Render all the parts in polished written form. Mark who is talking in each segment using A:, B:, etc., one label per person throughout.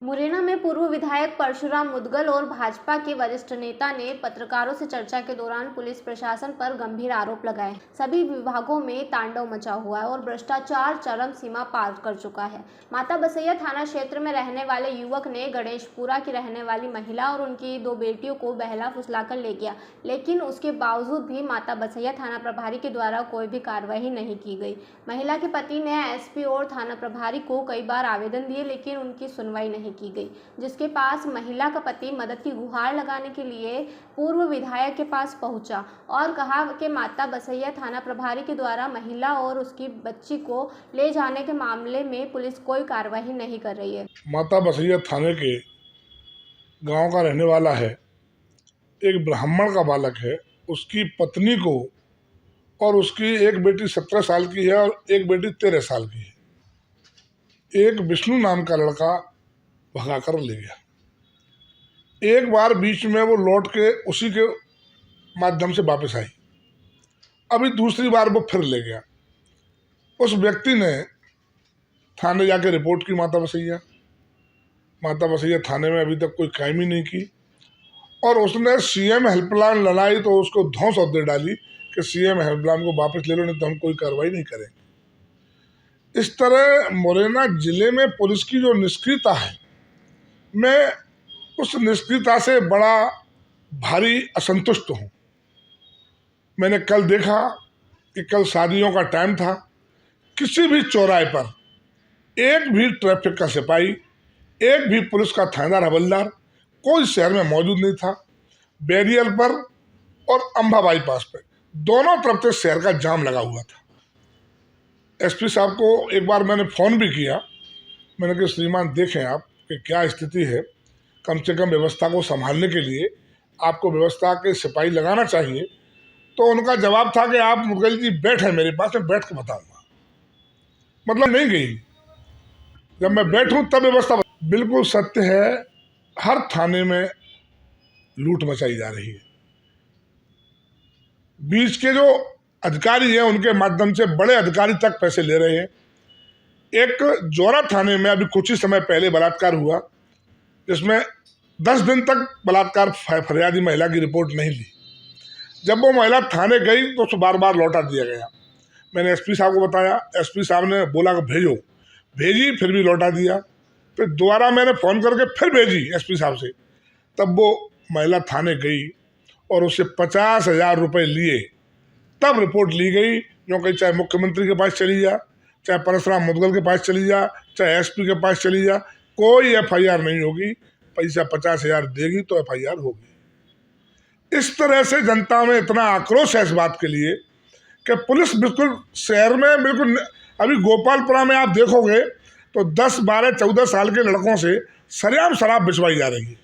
A: मुरैना में पूर्व विधायक परशुराम मुदगल और भाजपा के वरिष्ठ नेता ने पत्रकारों से चर्चा के दौरान पुलिस प्रशासन पर गंभीर आरोप लगाए। सभी विभागों में तांडव मचा हुआ है और भ्रष्टाचार चरम सीमा पार कर चुका है। माता बसैया थाना क्षेत्र में रहने वाले युवक ने गणेशपुरा की रहने वाली महिला और उनकी 2 बेटियों को बहला फुसलाकर ले गया, लेकिन उसके बावजूद भी माता बसैया थाना प्रभारी के द्वारा कोई भी कार्रवाई नहीं की गई। महिला के पति ने एसपी और थाना प्रभारी को कई बार आवेदन दिए, लेकिन उनकी सुनवाई नहीं की गई, जिसके पास महिला का पति मदद की गुहार लगाने के लिए पूर्व विधायक के पास पहुंचा और कहा कि माता बसैया थाना प्रभारी के द्वारा महिला और उसकी बच्ची को ले जाने के मामले में पुलिस कोई कार्रवाई नहीं कर रही है।
B: माता बसैया थाने के गांव का रहने वाला है, एक ब्राह्मण का बालक है, उसकी पत्नी को और उसकी एक बेटी 17 साल की है और एक बेटी 13 साल की है। एक विष्णु नाम का लड़का भगा कर ले गया। एक बार बीच में वो लौट के उसी के माध्यम से वापस आई, अभी दूसरी बार वो फिर ले गया। उस व्यक्ति ने थाने जाके रिपोर्ट की माता बसैया थाने में अभी तक कोई कायमी नहीं की और उसने सीएम हेल्पलाइन लड़ाई तो उसको धौंस और दे डाली कि सीएम हेल्पलाइन को वापस ले लो, नहीं तो हम कोई कार्रवाई नहीं करेंगे। इस तरह मुरैना जिले में पुलिस की जो निष्क्रियता है, मैं उस निष्क्रियता से बड़ा भारी असंतुष्ट हूँ। मैंने कल देखा कि कल शादियों का टाइम था, किसी भी चौराहे पर एक भी ट्रैफिक का सिपाही, एक भी पुलिस का थानेदार हवलदार कोई शहर में मौजूद नहीं था। बैरियर पर और अंबा बाईपास पर दोनों तरफ से शहर का जाम लगा हुआ था। एसपी साहब को एक बार मैंने फ़ोन भी किया, मैंने कहा श्रीमान देखें आप कि क्या स्थिति है, कम से कम व्यवस्था को संभालने के लिए आपको व्यवस्था के सिपाही लगाना चाहिए। तो उनका जवाब था कि आप मुदगल जी बैठे मेरे पास, मैं बैठ के बताऊँगा। मतलब नहीं गई, जब मैं बैठूं तब व्यवस्था। बिल्कुल सत्य है, हर थाने में लूट मचाई जा रही है। बीच के जो अधिकारी हैं उनके माध्यम से बड़े अधिकारी तक पैसे ले रहे हैं। एक जोरा थाने में अभी कुछ ही समय पहले बलात्कार हुआ, जिसमें 10 दिन तक बलात्कार फरियादी महिला की रिपोर्ट नहीं ली। जब वो महिला थाने गई तो उसको बार बार लौटा दिया गया। मैंने एसपी साहब को बताया, एसपी साहब ने बोला कि भेजी, फिर भी लौटा दिया। फिर दोबारा मैंने फ़ोन करके फिर भेजी एसपी साहब से, तब वो महिला थाने गई और उससे 50,000 रुपये लिए, तब रिपोर्ट ली गई। जो कहीं चाहे मुख्यमंत्री के पास चली जा, चाहे परशुराम मुदगल के पास चली जा, चाहे एसपी के पास चली जा, कोई एफआईआर नहीं होगी। पैसा 50,000 देगी तो एफआईआर होगी। इस तरह से जनता में इतना आक्रोश है इस बात के लिए कि पुलिस बिल्कुल शहर में बिल्कुल, अभी गोपालपुरा में आप देखोगे तो 10, 12, 14 साल के लड़कों से सरेआम शराब बिचवाई जा रही है।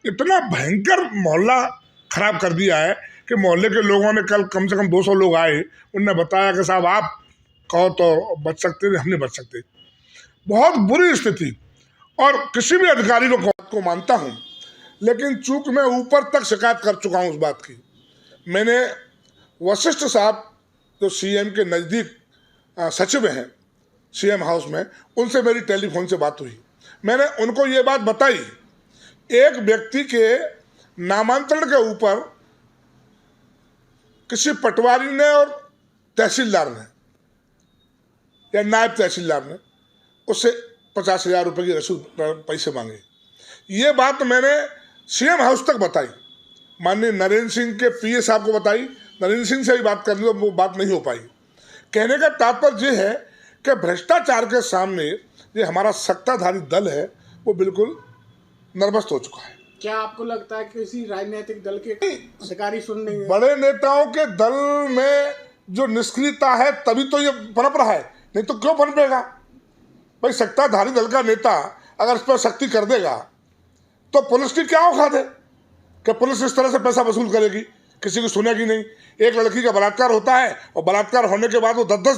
B: इतना भयंकर मोहल्ला खराब कर दिया है कि मोहल्ले के लोगों ने, कल कम से कम 200 लोग आए, उनने बताया कि साहब आप कहो तो बच सकते थे, हम नहीं बच सकते। बहुत बुरी स्थिति। और किसी भी अधिकारी को मानता हूँ, लेकिन चूंक मैं ऊपर तक शिकायत कर चुका हूँ उस बात की। मैंने वशिष्ठ साहब जो सीएम के नज़दीक सचिव हैं सीएम हाउस में, उनसे मेरी टेलीफोन से बात हुई। मैंने उनको ये बात बताई, एक व्यक्ति के नामांतरण के ऊपर किसी पटवारी ने और तहसीलदार ने या नायब तहसीलदार ने उससे 50,000 रुपये की रसीद पैसे मांगे। ये बात मैंने सीएम हाउस तक बताई, माननीय नरेंद्र सिंह के पीए साहब को बताई। नरेंद्र सिंह से भी बात करनी तो वो बात नहीं हो पाई। कहने का तात्पर्य ये है कि भ्रष्टाचार के सामने ये हमारा सत्ताधारी दल है वो बिल्कुल नर्वस हो चुका है।
C: क्या आपको लगता है किसी राजनीतिक दल के अधिकारी सुन नहीं?
B: बड़े नेताओं के दल में जो निष्क्रियता है तभी तो ये पनप रहा है, नहीं तो क्यों पनपेगा भाई? सत्ताधारी दल का नेता अगर इस पर सख्ती कर देगा तो पुलिस की क्या औकात है कि पुलिस इस तरह से पैसा वसूल करेगी? किसी को सुनेगी नहीं। एक लड़की का बलात्कार होता है और बलात्कार होने के बाद वो 10-10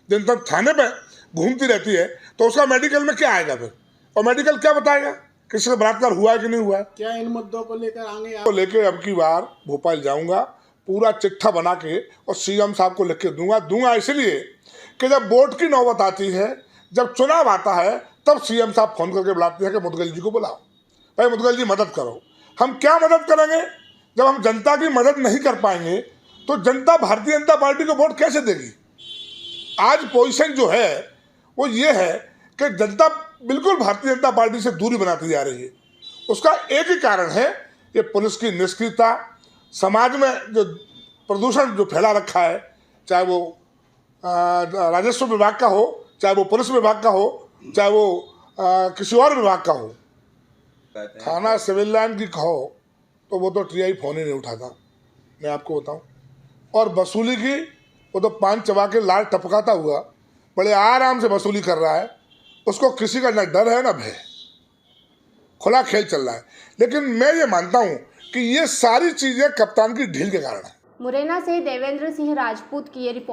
B: दिन तक थाने पे घूमती रहती है, तो उसका मेडिकल में क्या आएगा फिर? और मेडिकल क्या बताएगा किसी का बलात्कार हुआ है कि नहीं हुआ है?
C: क्या इन मुद्दों को लेकर आगे
B: को लेकर अब की बार भोपाल जाऊंगा, पूरा चिट्ठा बना के और सीएम साहब को लिख के दूंगा इसलिए कि जब वोट की नौबत आती है, जब चुनाव आता है, तब सीएम साहब फोन करके बुलाते हैं कि मुदगल जी को बुलाओ, भाई मुदगल जी मदद करो। हम क्या मदद करेंगे जब हम जनता की मदद नहीं कर पाएंगे तो जनता भारतीय जनता पार्टी को वोट कैसे देगी। आज पोजीशन जो है वो ये है कि जनता बिल्कुल भारतीय जनता पार्टी से दूरी बनाती जा रही है। उसका एक ही कारण है ये पुलिस की निष्क्रियता, समाज में जो प्रदूषण जो फैला रखा है, चाहे वो राजस्व विभाग का हो, चाहे वो पुलिस विभाग का हो, चाहे वो किसी और विभाग का हो। थाना सिविल लाइन की कहो तो वो तो टीआई फोन ही नहीं उठाता, मैं आपको बताऊं। और वसूली की वो तो पान चबा के लाल टपकाता हुआ बड़े आराम से वसूली कर रहा है, उसको किसी का न डर है न भय, खुला खेल चल रहा है। लेकिन मैं ये मानता हूं कि ये सारी चीजें कप्तान की ढील के कारण है।
A: मुरैना से देवेंद्र सिंह राजपूत की ये रिपोर्ट।